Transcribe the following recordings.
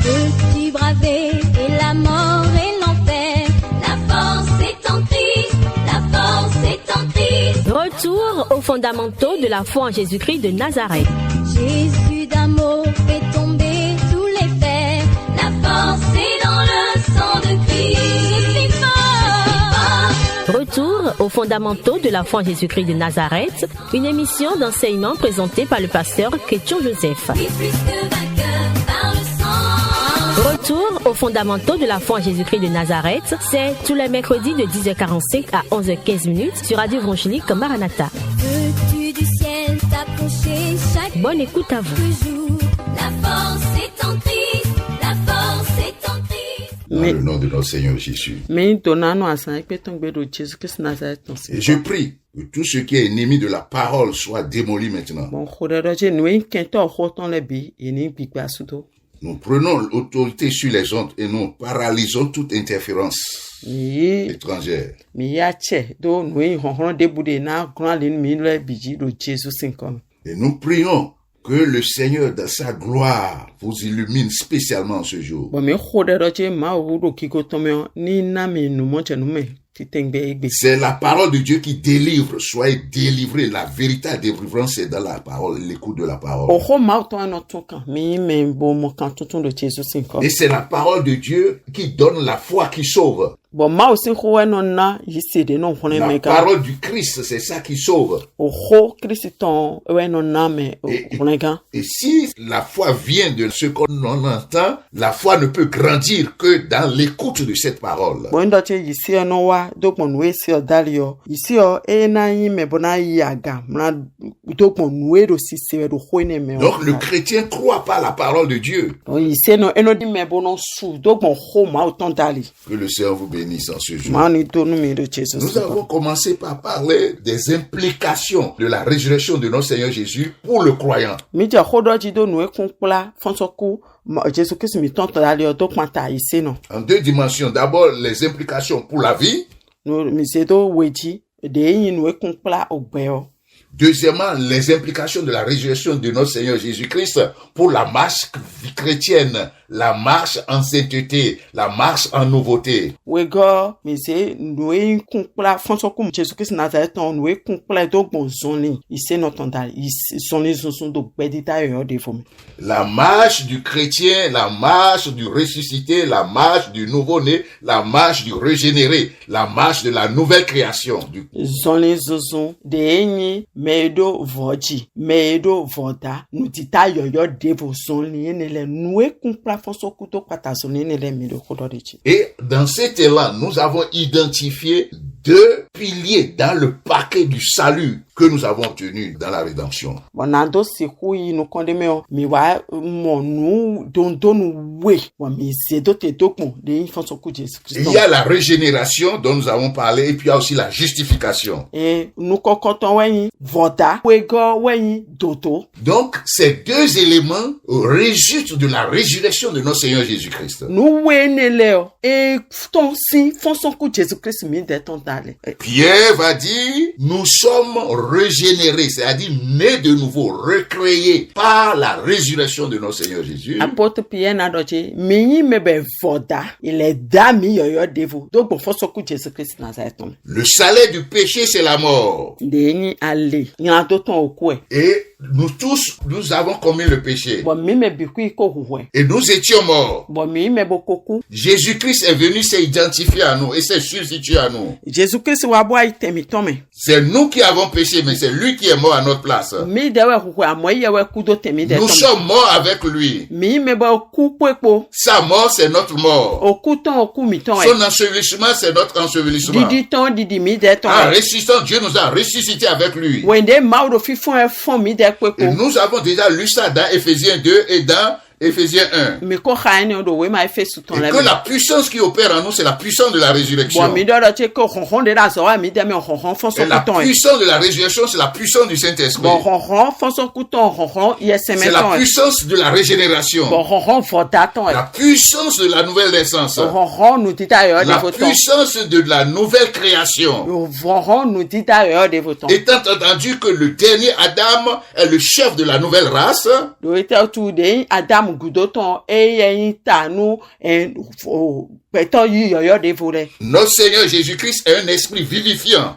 Peux-tu braver et la mort et l'enfer? La force est en Christ, la force est en Christ. Retour aux fondamentaux de la foi en Jésus-Christ de Nazareth. Jésus d'amour fait tomber tous les fers. La force est dans le sang de Christ. Je suis fort. Retour aux fondamentaux de la foi en Jésus-Christ de Nazareth, une émission d'enseignement présentée par le pasteur Ketchon Joseph. Oui, plus que vainqueur par le sang. Retour aux fondamentaux de la foi en Jésus-Christ de Nazareth, c'est tous les mercredis de 10h45 à 11h15 sur Radio Évangélique Maranatha. Veux-tu du ciel t'approcher chaque Bonne écoute à vous. jour? La force est en Christ, la force est en Christ. Dans le nom de notre Seigneur Jésus. Mais donnant à ça, Jésus Christ Nazareth. Et je prie que tout ce qui est ennemi de la parole soit démoli maintenant. Bon, Khoderoje, nous inquiétons autant les billes et nous piquons tout. Nous prenons l'autorité sur les ondes et nous paralysons toute interférence étrangère. Mais il y a tché, donc nous avons déboulé na grand l'ennemi le biji de Jésus 50. Et nous prions que le Seigneur dans sa gloire vous illumine spécialement ce jour. Bon, mais Khoderoje, ma ouro kiko tomé ni na me nous monte nous me. C'est la parole de Dieu qui délivre. Soyez délivrés. La véritable délivrance, c'est dans la parole, l'écoute de la parole. Et c'est la parole de Dieu qui donne la foi qui sauve. La parole du Christ, c'est ça qui sauve. Et si la foi vient de ce qu'on entend, la foi ne peut grandir que dans l'écoute de cette parole. Donc le chrétien croit pas la parole de Dieu. Que le Seigneur vous bénisse en ce jour. Nous avons commencé par parler des implications de la résurrection de notre Seigneur Jésus pour le croyant. En deux dimensions. D'abord, les implications pour la vie. Deuxièmement, les implications de la résurrection de notre Seigneur Jésus-Christ pour la marche chrétienne, la marche en sainteté, la marche en nouveauté. La marche du chrétien, la marche du ressuscité, la marche du nouveau-né, la marche du régénéré, la marche de la nouvelle création. Medo voji, medo voda, nutita yoyo devo sonli nele noué kumpla fonso kuto kwata sonli nele medo kodorichi. Et dans cet élan, nous avons identifié deux piliers dans le paquet du salut que nous avons obtenu dans la rédemption. Bonando sikui no kondemeo miwa monu dondonu we wa misedo te dokmo de fonso ku Jésus Christ. Il y a la régénération dont nous avons parlé et puis il y a aussi la justification. Et nous kokoton weni voda wego weni doto. Donc ces deux éléments résultent de la résurrection de notre Seigneur Jésus-Christ. Nous weneleo et ton si fonso ku Jésus Christ mi de ton dale. Pierre va dire nous sommes régénérés, c'est-à-dire nés de nouveau, recréés par la résurrection de notre Seigneur Jésus. Apôtre Pierre n'a doté, mais mebe voda, il est dami yoyo devo. Donc bon faut que Jésus Christ Nazareth. Le salaire du péché c'est la mort. Deni aller, il y a d'autres au quoi. Et nous tous, nous avons commis le péché. Bon mi me bikui ko huwe. Et nous étions morts. Bon mi me bokoku. Jésus-Christ est venu s'identifier à nous et s'est substitué à nous. Jésus-Christ wa boa itemi tome. C'est nous qui avons péché, mais c'est lui qui est mort à notre place. Mi dewe huwe amoye we kudo temi de tome. Nous sommes morts avec lui. Mi me bo ku kwepo. Sa mort c'est notre mort. Okuton oku miton. Son ensevelissement c'est notre ensevelissement. Didi ton didi mi de tome. En ressuscitant, Dieu nous a ressuscité avec lui. Wende mauro fifon e fon mi de kwepo. Et nous avons déjà lu ça dans Éphésiens 2 et dans Éphésiens 1. Et que la puissance qui opère en nous, c'est la puissance de la résurrection. Et la puissance de la résurrection, c'est la puissance du Saint-Esprit. C'est la puissance de la régénération. La puissance de la nouvelle naissance. La puissance de la nouvelle création. Étant entendu que le dernier Adam est le chef de la nouvelle race, Madame Goudoton et tanu Notre Seigneur Jésus-Christ est un esprit vivifiant.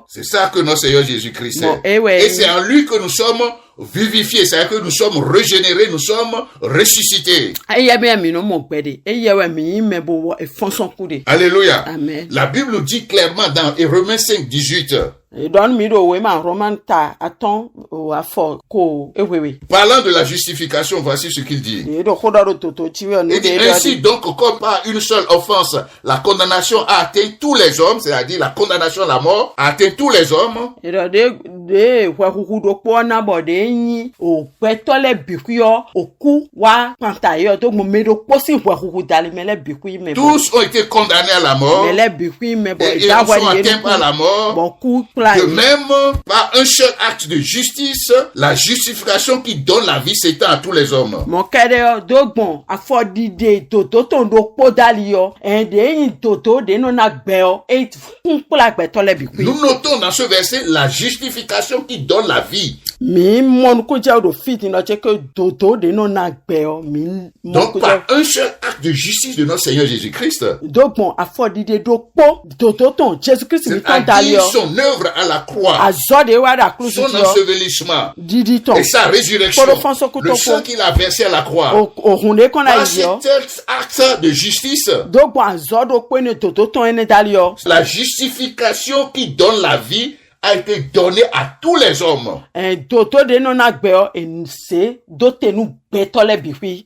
C'est ça que notre Seigneur Jésus-Christ est. Et c'est en lui que nous sommes vivifiés, c'est-à-dire que nous sommes régénérés, nous sommes ressuscités. Alléluia. Amen. La Bible nous dit clairement dans Romains 5, 18. Parlant de la justification, voici ce qu'il dit. Il dit ainsi donc, comme par une seule offense, la condamnation a atteint tous les hommes, c'est-à-dire la condamnation à la mort a atteint tous les hommes. Tous ont été condamnés à la mort et ils sont atteints par la mort. De même, par un seul acte de justice, la justification qui donne la vie s'étend à tous les hommes. Nous notons dans ce verset la justification qui donne la vie. Donc, par un seul acte de justice de notre Seigneur Jésus-Christ, c'est-à-dire son œuvre à la croix, son ensevelissement et sa résurrection, le sang qu'il a versé à la croix, par cet acte de justice, la justification qui donne la vie a été donnée à tous les hommes.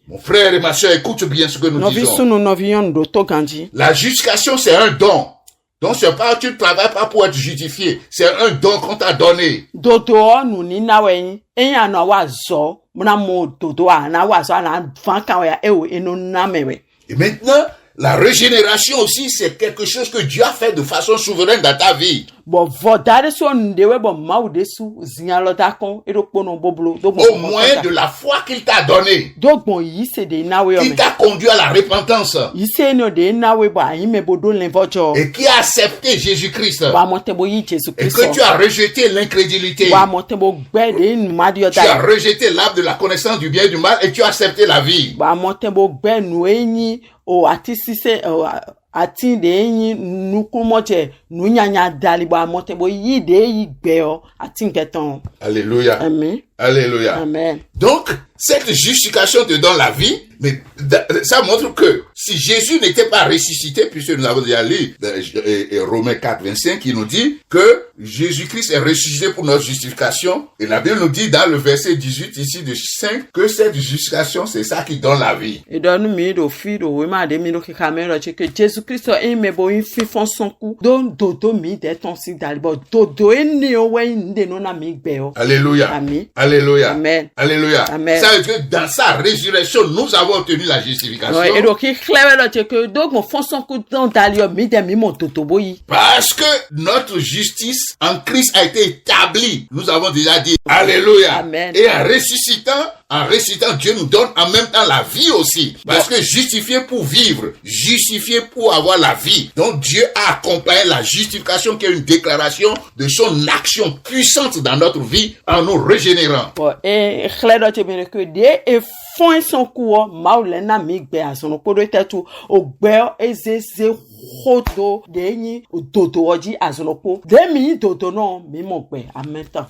Mon frère et ma soeur, écoute bien ce que nous disons. La justification, c'est un don. Donc, c'est pas, tu ne travailles pas pour être justifié. C'est un don qu'on t'a donné. Et maintenant, la régénération aussi, c'est quelque chose que Dieu a fait de façon souveraine dans ta vie. Au moyen de la foi qu'il t'a donnée, qui t'a conduit à la repentance, et qui a accepté Jésus-Christ, et que tu as rejeté l'incrédulité, tu as rejeté l'arbre de la connaissance du bien et du mal, et tu as accepté la vie. Alléluia. Amen. Alléluia. Amen. Donc, cette justification te donne la vie, mais ça montre que si Jésus n'était pas ressuscité, puisque nous avons déjà lu Romains 4, 25, qui nous dit que Jésus-Christ est ressuscité pour notre justification, et la Bible nous dit dans le verset 18 ici de 5 que cette justification, c'est ça qui donne la vie. Alléluia. Amen. Alléluia. Amen. Alléluia. Amen. Ça veut dire que dans sa résurrection, nous avons obtenu la justification. Parce que notre justice en Christ a été établie. Nous avons déjà dit Alléluia. Amen. Et en ressuscitant, Dieu nous donne en même temps la vie aussi. Parce que justifié pour vivre, justifié pour avoir la vie. Donc Dieu a accompagné la justification qui est une déclaration de son action puissante dans notre vie en nous régénérant.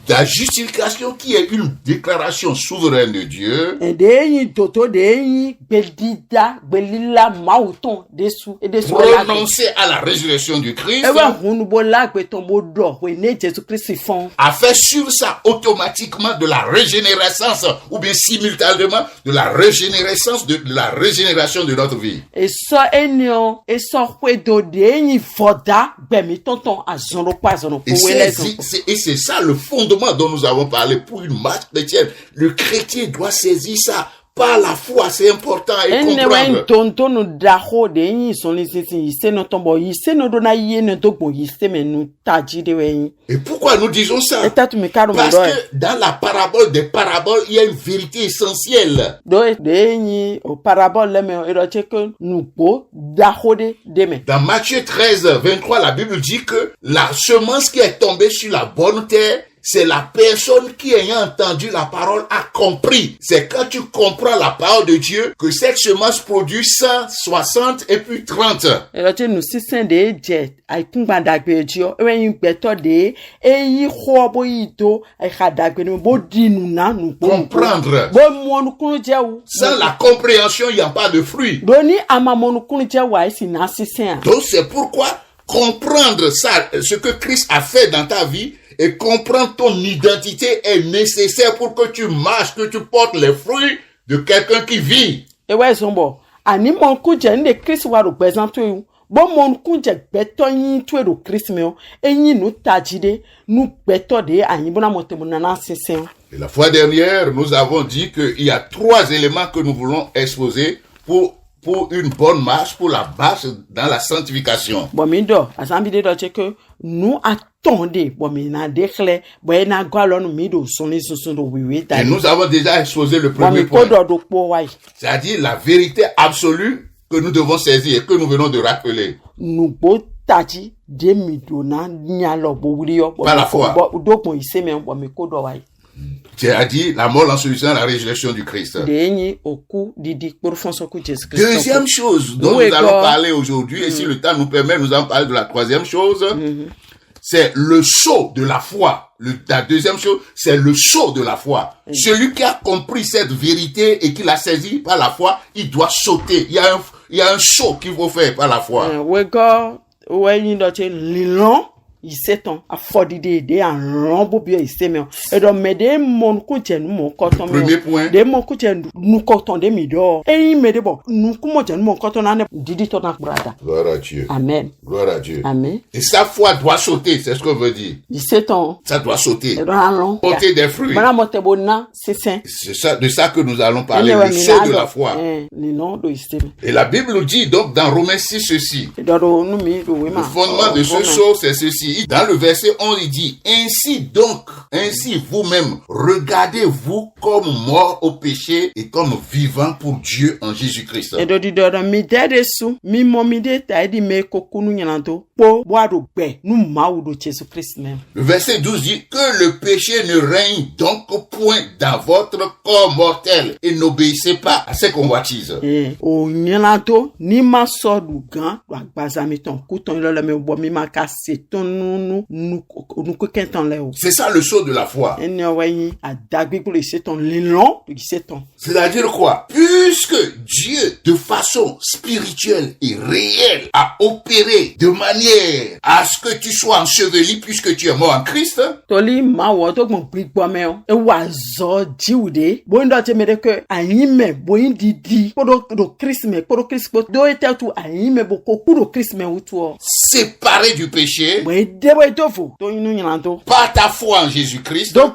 La justification qui est une déclaration souveraine de Dieu, prononcée à la résurrection du Christ, a fait sur ça automatiquement de la régénérescence ou bien simultanément de la régénérescence de la régénération de notre vie. Et c'est ça le fondement dont nous avons parlé pour une marche chrétienne. Le chrétien doit saisir ça. Par la foi, c'est important à comprendre. Et pourquoi nous disons ça? Parce que dans la parabole des paraboles, il y a une vérité essentielle. Dans Matthieu 13, 23, la Bible dit que la semence qui est tombée sur la bonne terre c'est la personne qui, ayant entendu la parole, a compris. C'est quand tu comprends la parole de Dieu que cette semence produit 100, 60 et puis 30. Comprendre. Sans la compréhension, il n'y a pas de fruit. Donc c'est pourquoi comprendre ça, ce que Christ a fait dans ta vie, et comprendre ton identité est nécessaire pour que tu marches, que tu portes les fruits de quelqu'un qui vit. Et ouais, Zombo. Ani mon kuje ne Christ wa ro présente you. Bon mon kuje beto yin tu ro Christ me o. Eyin no tajide, nu beto de ani bona mote na sesen. Et la fois dernière, nous avons dit qu'il y a 3 éléments que nous voulons exposer pour une bonne marche, pour la marche dans la sanctification. Bon, mindo, asambide do que nous attendez, bon, mina déclare, bon, na gwalon mido son les son do wiwi. Et nous avons déjà exposé le premier point. C'est-à-dire la vérité absolue que nous devons saisir et que nous venons de rappeler. Nous botaji de midona nyalo bo wuriyo. Par la foi. Donc mo ise me bon me kodo wai. C'est-à-dire la mort, l'ensevelissement, la résurrection du Christ. Deuxième chose dont nous allons parler aujourd'hui, et si le temps nous permet, nous allons parler de la troisième chose, c'est le saut de la foi. La deuxième chose, c'est le saut de la foi. Celui qui a compris cette vérité et qui l'a saisi par la foi, il doit sauter. Il y a un saut qu'il faut faire par la foi. Il s'étend à fordide de un rombo bien isémé et donc mais des mon coutien mon coton premier point des mon coutien nous coton de midor et il me dit bon nous comment mon coton en didi ton brada. Gloire à Dieu. Amen. Gloire à Dieu. Amen. Et sa foi doit sauter, c'est ce qu'on veut dire. Il s'étend. Ça doit sauter. Porter des fruits. C'est ça. C'est ça de ça que nous allons parler, le saut de la foi. Et la Bible dit donc dans Romains 6 ceci. Le fondement de ce saut c'est ceci. Dans le verset 11, il dit, ainsi vous-même, regardez-vous comme morts au péché et comme vivants pour Dieu en Jésus-Christ. Le verset 12 dit que le péché ne règne donc point dans votre corps mortel et n'obéissez pas à ses convoitises. C'est ça le saut de la foi. C'est-à-dire quoi? Puisque Dieu, de façon spirituelle et réelle, a opéré de manière à ce que tu sois enseveli puisque tu es mort en Christ. Séparé du péché. Par ta foi en Jésus-Christ. Par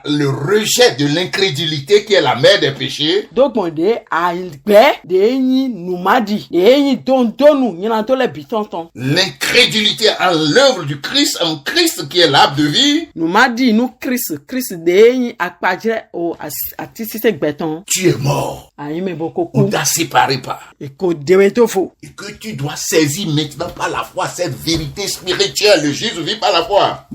le rejet de l'incrédulité qui est la mère des péchés. L'incrédulité en l'œuvre du Christ, en Christ qui est l'arbre de vie. Tu es mort. On t'a séparé pas. Et que tu dois saisir maintenant par la foi cette vérité spirituelle. Le Jésus vit par la foi.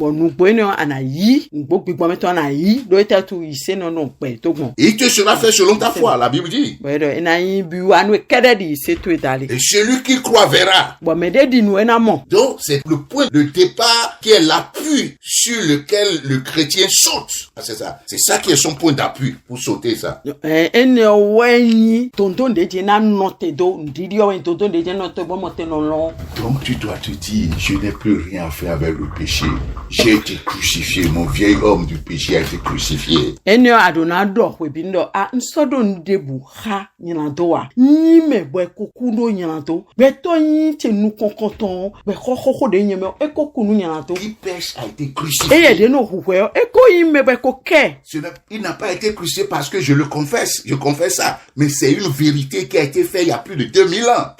Et il te sera fait selon ta foi, la Bible dit. Et celui qui croit verra. Donc c'est le point de départ qui est l'appui sur lequel le chrétien saute. C'est ça. C'est ça qui est son point d'appui pour sauter ça. Donc tu dois te dire, je n'ai plus rien à faire avec le péché. J'ai été crucifié. Mon vieil homme du péché a été crucifié. Qui pêche a été crucifié. Il n'a pas été crucifié parce que je le confesse. Je confesse ça. Mais c'est une vérité qui a été faite il y a plus de 2000 ans.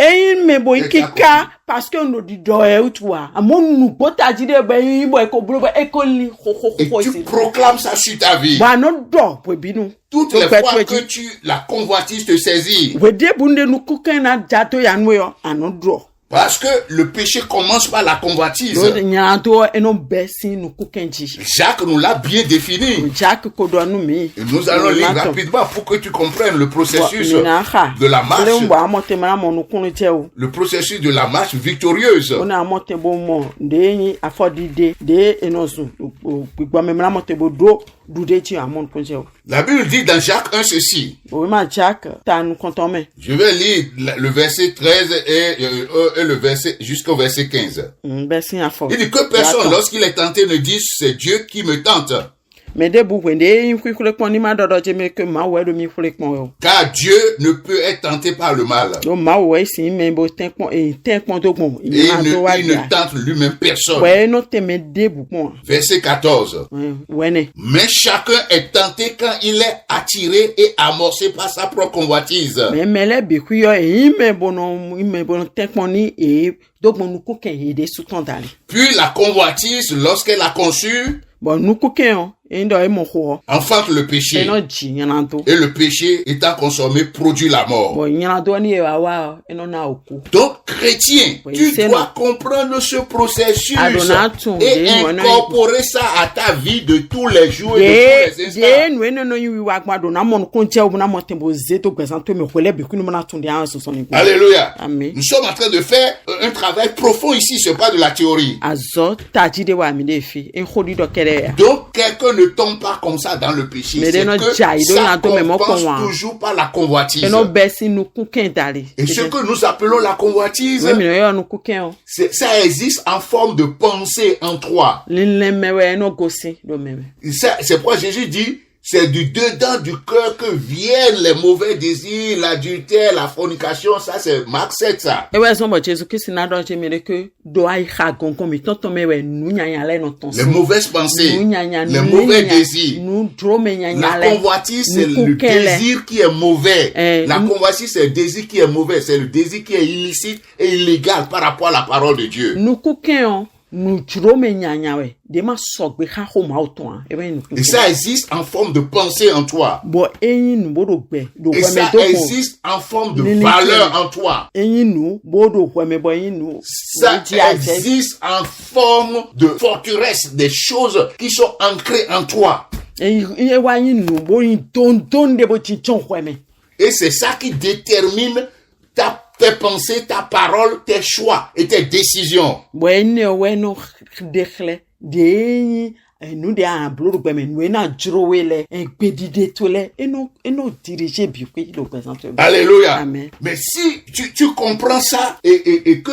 Parce que nous dit et tu proclames ça sur ta vie. Toutes les fois que la convoitise te saisit. Parce que le péché commence par la convoitise. Jacques nous l'a bien défini. Et nous allons lire rapidement pour que tu comprennes le processus de la marche. Le processus de la marche victorieuse. La Bible dit dans Jacques 1 ceci. Je vais lire le verset 13 et le verset jusqu'au verset 15. Il dit que personne, lorsqu'il est tenté, ne dise c'est Dieu qui me tente. Car Dieu ne peut être tenté par le mal. Et il ne tente lui-même personne. Verset 14. Mais chacun est tenté quand il est attiré et amorcé par sa propre convoitise. Puis la convoitise, lorsqu'elle a conçu, enfante le péché. Et le péché étant consommé produit la mort. Donc, chrétien, tu dois comprendre ce processus et incorporer ça à ta vie de tous les jours et de tous les instants. Alléluia. Amen. Nous sommes en train de faire un travail profond ici, ce n'est pas de la théorie. Donc, quelqu'un ne tombe pas comme ça dans le péché. C'est que ça commence toujours par la convoitise. Et ce que nous appelons la convoitise, ça existe en forme de pensée en toi. C'est pourquoi Jésus dit, c'est du dedans du cœur que viennent les mauvais désirs, l'adultère, la fornication. Ça, c'est Marc 7, ça. Les mauvaises pensées, les mauvais désirs. La convoitise, c'est le désir qui est mauvais. La convoitise, c'est le désir qui est mauvais. C'est le désir qui est illicite et illégal par rapport à la parole de Dieu. Et ça existe en forme de pensée en toi. Et ça existe en forme de valeur en toi. Ça existe en forme de forteresse, des choses qui sont ancrées en toi. Et c'est ça qui détermine tes pensées, ta parole, tes choix et tes décisions. Alléluia. Amen. Mais si tu comprends ça et que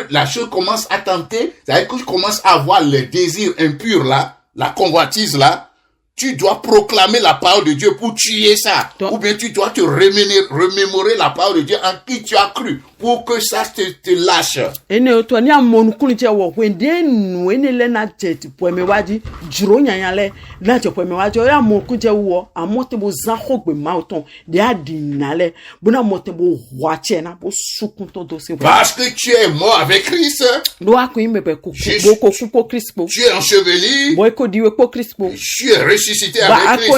la chose commence à tenter, c'est-à-dire que tu commences à avoir les désirs impurs là, la convoitise là, tu dois proclamer la parole de Dieu pour tuer ça. Ou bien tu dois te remémorer la parole de Dieu en qui tu as cru pour que ça te lâche. Parce que tu es mort avec Christ. Tu es enseveli. Tu es ressuscité avec Christ.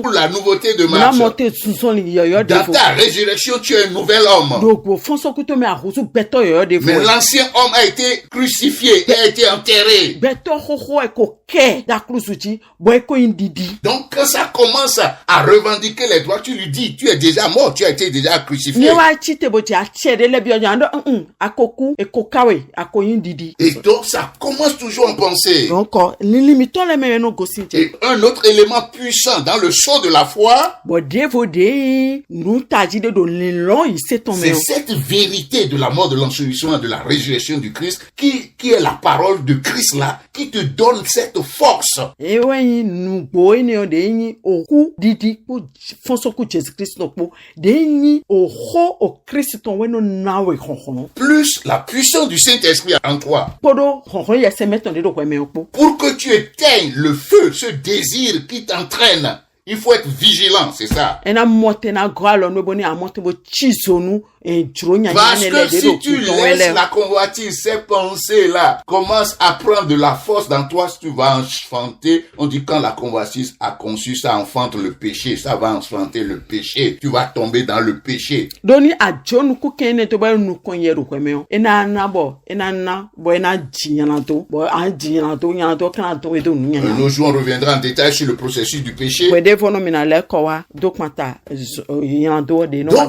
Pour la nouveauté de marche. Dans ta résurrection, tu es un nouvel homme. Mais l'ancien homme a été crucifié et a été enterré. Donc quand ça commence à revendiquer les droits, tu lui dis, tu es déjà mort, tu as été déjà crucifié. Et donc ça commence toujours en pensée. Et un autre élément puissant dans le saut de la foi, c'est cette vérité de la mort, de l'ensevelissement, de la résurrection du Christ, qui est la parole de Christ là, qui te donne cette force. Plus la puissance du Saint-Esprit en toi, pour que tu éteignes le feu, ce désir qui t'entraîne. Il faut être vigilant, c'est ça. Parce que si tu laisses la convoitise, ces pensées-là commencent à prendre de la force dans toi, tu vas enfanter. On dit quand la convoitise a conçu, ça enfante le péché. Ça va enfanter le péché. Tu vas tomber dans le péché. Doni a John Kukene to ba nu konyeru kwemeo. Ena na bo ena jinyanato. Bo a jinyanato nyanato kana to edo nu nyana. Nous on reviendra en détail sur le processus du péché. Donc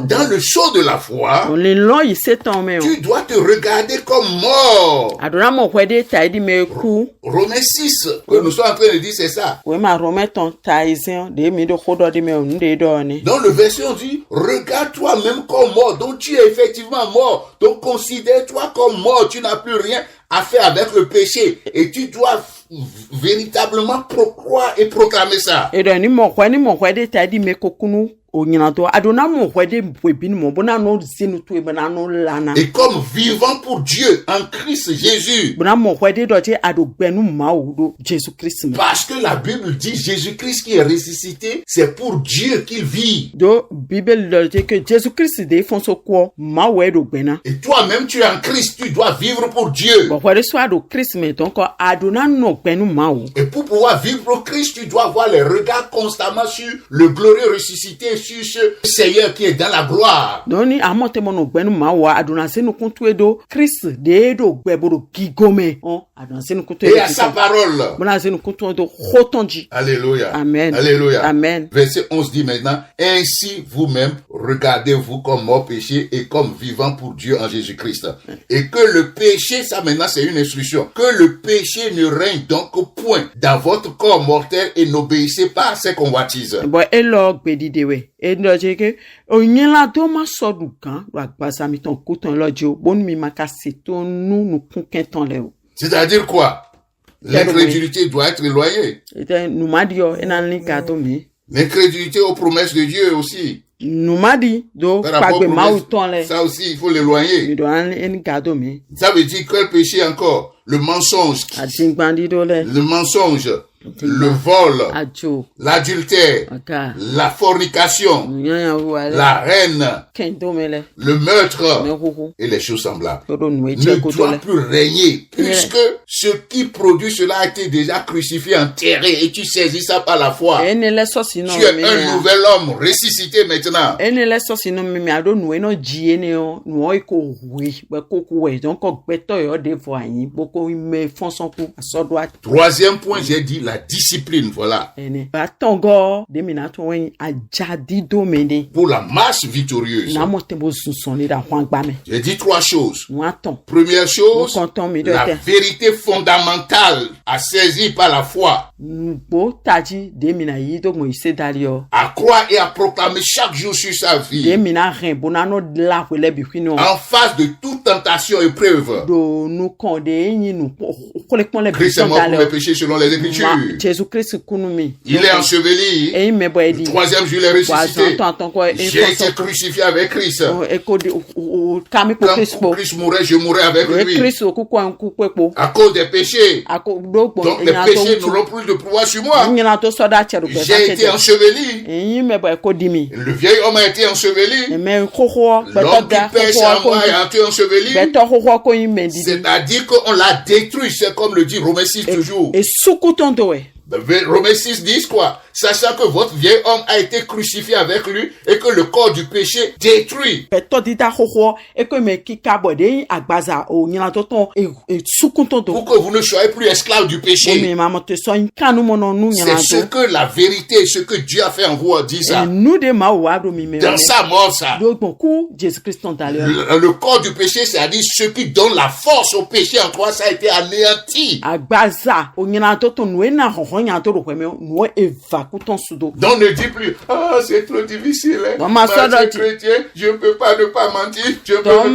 dans le saut de la foi, tu dois te regarder comme mort. Romains 6, que nous sommes en train de dire, c'est ça. Dans le verset, on dit, regarde-toi même comme mort. Donc tu es effectivement mort. Donc considère-toi comme mort. Tu n'as plus rien à faire avec le péché. Et tu dois véritablement proclamer et proclamer ça. Et comme vivant pour Dieu en Christ Jésus. Parce que la Bible dit Jésus-Christ qui est ressuscité, c'est pour Dieu qu'il vit. Et toi-même tu es en Christ, tu dois vivre pour Dieu. Et pour pouvoir vivre pour Christ, tu dois avoir les regards constamment sur le glorieux ressuscité, sur ce Seigneur qui est dans la gloire. Et à sa parole. Alléluia. Amen. Alléluia. Amen. Verset 11 dit maintenant, ainsi vous-même regardez-vous comme mort péché et comme vivant pour Dieu en Jésus-Christ. Et que le péché, ça maintenant c'est une instruction, que le péché ne règne donc point dans votre corps mortel et n'obéissez pas à ses convoitises. C'est-à-dire quoi? L'incrédulité doit être éloignée. L'incrédulité aux promesses de Dieu aussi. Ça aussi, il faut l'éloigner. Ça veut dire quel péché encore? Le mensonge. Le mensonge. Le vol, l'adultère, la fornication, la haine, le meurtre et les choses semblables ne doivent plus régner, puisque ce qui produit cela a été déjà crucifié, enterré, et tu saisis ça par la foi. Tu es un nouvel homme ressuscité maintenant. Troisième point, j'ai dit la discipline, voilà. Pour la marche victorieuse. J'ai dit trois choses. Première chose, la vérité fondamentale à saisir par la foi. À croire et à proclamer chaque jour sur sa vie. En face de toute tentation et épreuve. Christ est mort pour mes péchés selon les Écritures. Il est enseveli. Le troisième jour, il est ressuscité. J'ai été crucifié avec Christ. Quand Christ mourait, je mourrais avec lui. À cause des péchés. Donc les péchés n'auront plus de pouvoir sur moi. J'ai été enseveli. Le vieil homme a été enseveli. L'homme qui pêche en moi a été enseveli. C'est-à-dire qu'on l'a détruit. C'est comme le dit Romains 6 toujours. Romains 6 disent quoi? Sachant que votre vieil homme a été crucifié avec lui et que le corps du péché détruit. Pour que vous ne soyez plus esclaves du péché. C'est ce que la vérité, ce que Dieu a fait en vous dit ça. Dans sa mort, ça. Le corps du péché, c'est-à-dire ce qui donne la force au péché en toi, ça a été anéanti. Donc ne dis plus, c'est trop difficile. Moi, je suis chrétien, je ne peux pas ne pas mentir, je ne peux pas ne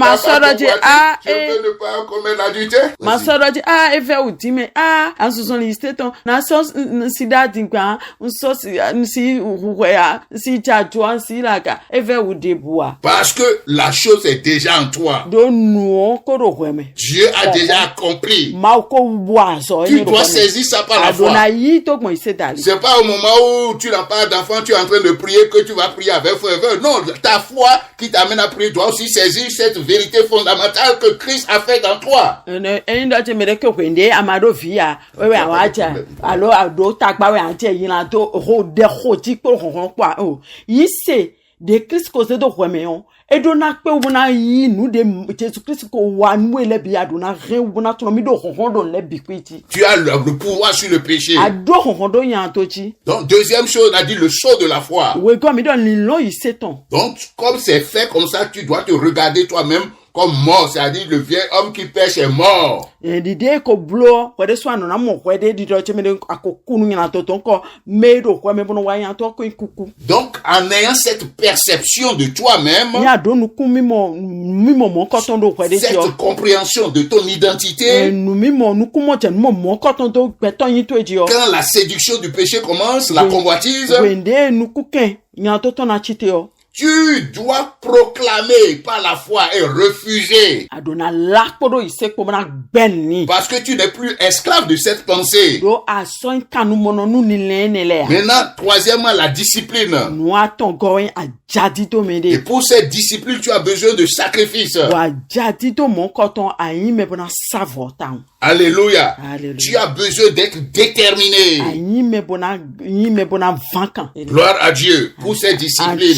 pas commettre l'adultère. Parce que la chose est déjà en toi. Dieu a déjà accompli. Tu dois saisir ça par la foi. C'est pas au moment où tu n'as pas d'enfant, tu es en train de prier que tu vas prier avec ferveur. Non, ta foi qui t'amène à prier, doit aussi saisir cette vérité fondamentale que Christ a fait dans toi. De Christ cause de reméon et dona pe wona yi nu de Jésus Christ ko wa nu ele bi adona re wona to mi do hondo le bikwiti. Tu as le pouvoir sur le péché. Ado hondo yan tochi. Donc deuxième chose, on a dit le saut de la foi. We go mi don lilo yi seton. Donc comme c'est fait comme ça, tu dois te regarder toi-même comme mort, c'est-à-dire le vieil homme qui pêche est mort. Dide ko blo wede so anu na mo wede di do cheme akokunu nyina to tonko medo ko me bono wa yan to ko ikuku. Donc en ayant cette perception de toi-même, cette compréhension de ton identité, quand la séduction du péché commence, la convoitise, tu dois proclamer par la foi et refuser. Parce que tu n'es plus esclave de cette pensée. Maintenant, troisièmement, la discipline. Et pour cette discipline, tu as besoin de sacrifice. Alléluia. Tu as besoin d'être déterminé. Gloire à Dieu pour cette discipline.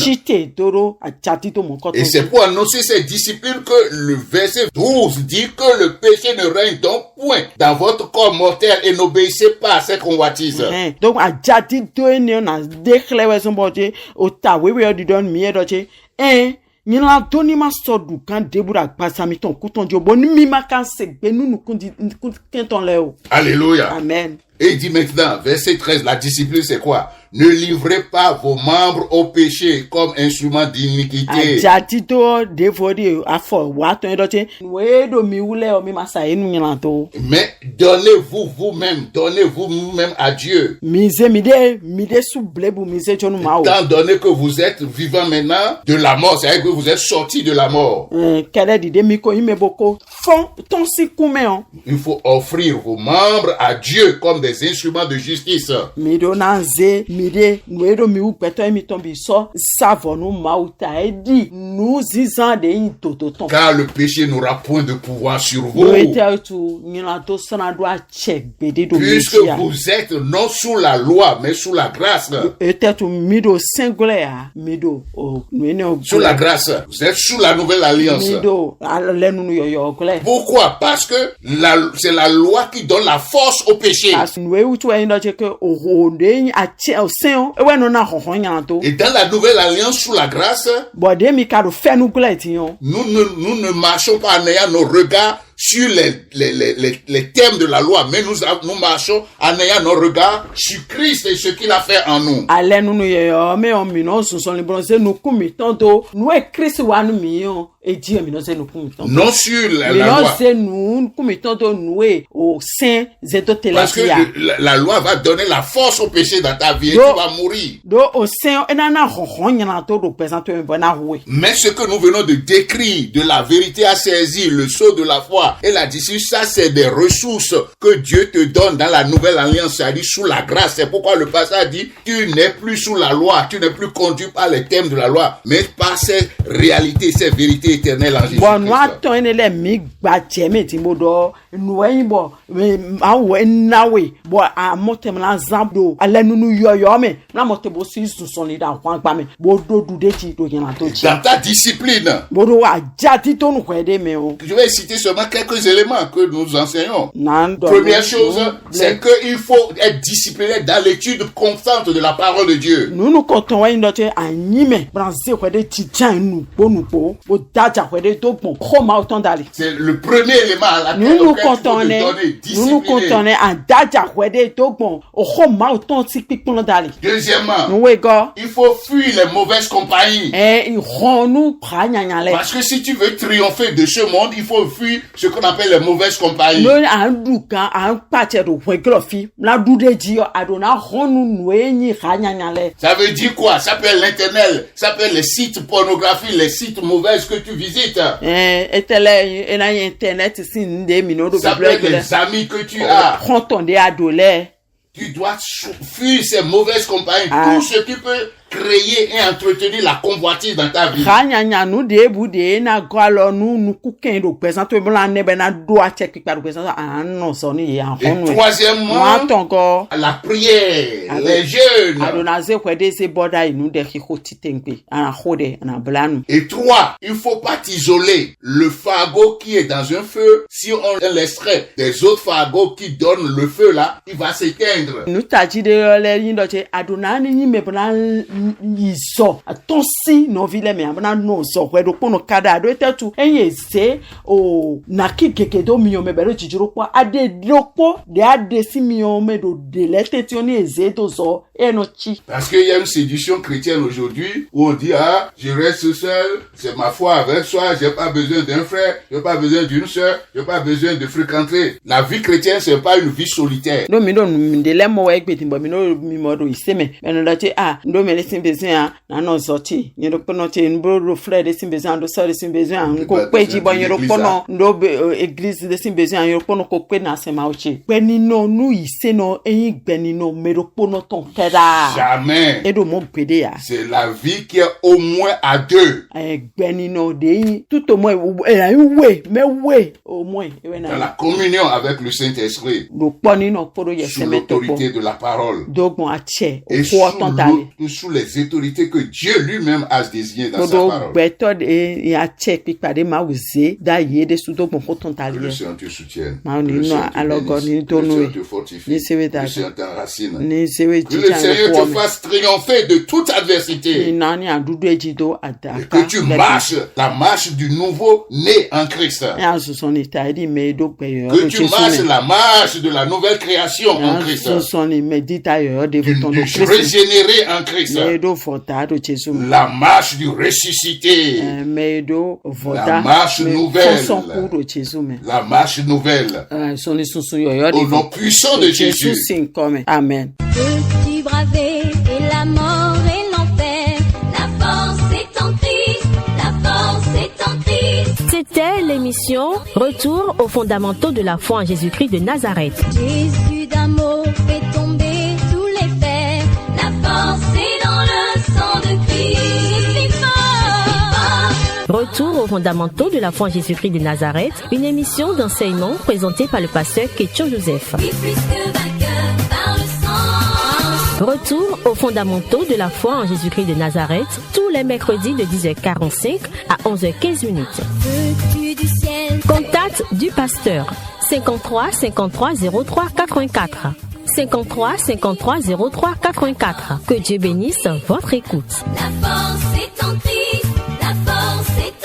Et c'est pour annoncer cette discipline que le verset 12 dit que le péché ne règne donc point dans votre corps mortel et n'obéissez pas à cette convoitise. Donc, Nila doni ma sodu kan debura gbasami ton kuton dio boni mi ma kan segbe nu kundi kenton leo. Alléluia. Amen. Et il dit maintenant, verset 13, la discipline c'est quoi? Ne livrez pas vos membres au péché comme instrument d'iniquité. Mais donnez-vous vous-même à Dieu. Étant donné que vous êtes vivant maintenant de la mort, c'est-à-dire que vous êtes sortis de la mort. Il faut offrir vos membres à Dieu comme des instruments de justice. Car le péché n'aura point de pouvoir sur vous. Puisque vous êtes non sous la loi, mais sous la grâce. Sous la grâce. Vous êtes sous la nouvelle alliance. Pourquoi? Parce que c'est la loi qui donne la force au péché. Et dans la nouvelle alliance sous la grâce, nous ne marchons pas en ayant nos regards sur les thèmes de la loi, mais nous marchons en ayant nos regards sur Christ et ce qu'il a fait en nous. Non sur la loi. Parce que la loi va donner la force au péché dans ta vie et tu vas mourir. Mais ce que nous venons de décrire, de la vérité à saisir, le sceau de la foi et la discipline, ça c'est des ressources que Dieu te donne dans la nouvelle alliance, c'est-à-dire sous la grâce. C'est pourquoi le passage dit, tu n'es plus sous la loi, tu n'es plus conduit par les thèmes de la loi, mais par ces réalités, ces vérités éternelles en Jésus-Christ. Dans ta discipline, je vais citer seulement quelques éléments que nous enseignons. Première chose, c'est qu'il faut être discipliné dans l'étude constante de la parole de Dieu. C'est le premier élément à laquelle il faut te donner discipliné. Deuxièmement, il faut fuir les mauvaises compagnies. Parce que si tu veux triompher de ce monde, il faut fuir ce qu'on appelle les mauvaises compagnies. Ça veut dire quoi? Ça peut être l'internet, ça peut être les sites pornographiques, les sites mauvais que tu visites. Ça peut être les amis que tu as. Tu dois fuir ces mauvaises compagnies, tout ce qui peut créer et entretenir la convoitise dans ta vie. Et troisièmement, la prière, les jeûnes. Et trois, il ne faut pas t'isoler. Le fardeau qui est dans un feu, si on laisserait des autres fardeaux qui donnent le feu là, il va s'éteindre. Yiso tonsi no vile me abana no so kwedo kono kada do tetu enyeze o naki kekedo miome bero jijiro kwa ade dropo de ade si miome do delete tioni ezeto so enochi. Parce qu'il y a une séduction chrétienne aujourd'hui où on dit je reste seul, c'est ma foi avec soi, j'ai pas besoin d'un frère, j'ai pas besoin d'une sœur, j'ai pas besoin de fréquenter. La vie chrétienne c'est pas une vie solitaire. No mi no ndele mo wa egbe timbo mi no mi mo do iseme eno dati ndo me lesin bezin na no zoti nyero pono te nbro frère de simbezin do sœur de simbezin nko peji bo nyero pono ndo église de simbezin nyero pono ko pe na sema ochi pe ni no nu ise no eyin gbe ni no mero pono ton keda jamais edo mo pede ya. C'est la vie qui est au moins à deux. Gbe ni no de tout au moins we au moins dans la communion avec le Saint-Esprit do poni no poro ye sous l'autorité de la parole dogon ache et sous les autorités que Dieu lui-même a désignées dans sa parole. Que le Seigneur te soutienne, que le Seigneur te fortifie, que le Seigneur t'enracine, que le Seigneur te fasse triompher de toute adversité et que tu marches la marche du nouveau né en Christ, que tu marches la marche de la nouvelle création en Christ, du régénéré en Christ, la marche du ressuscité, la marche nouvelle, la marche nouvelle, au nom puissant de Jésus. Amen. Peux-tu braver et la mort et l'enfer? La force est en Christ, la force est en Christ. C'était l'émission Retour aux fondamentaux de la foi en Jésus-Christ de Nazareth. Jésus d'amour fait tomber tous les fers. La force est dans le sang de Christ. Retour aux fondamentaux de la foi en Jésus-Christ de Nazareth, une émission d'enseignement présentée par le pasteur Ketcho Joseph. Retour aux fondamentaux de la foi en Jésus-Christ de Nazareth, tous les mercredis de 10h45 à 11h15. Contact du pasteur 53 53 03 84. 53 53 03 84. Que Dieu bénisse votre écoute. La force est en Christ, la force est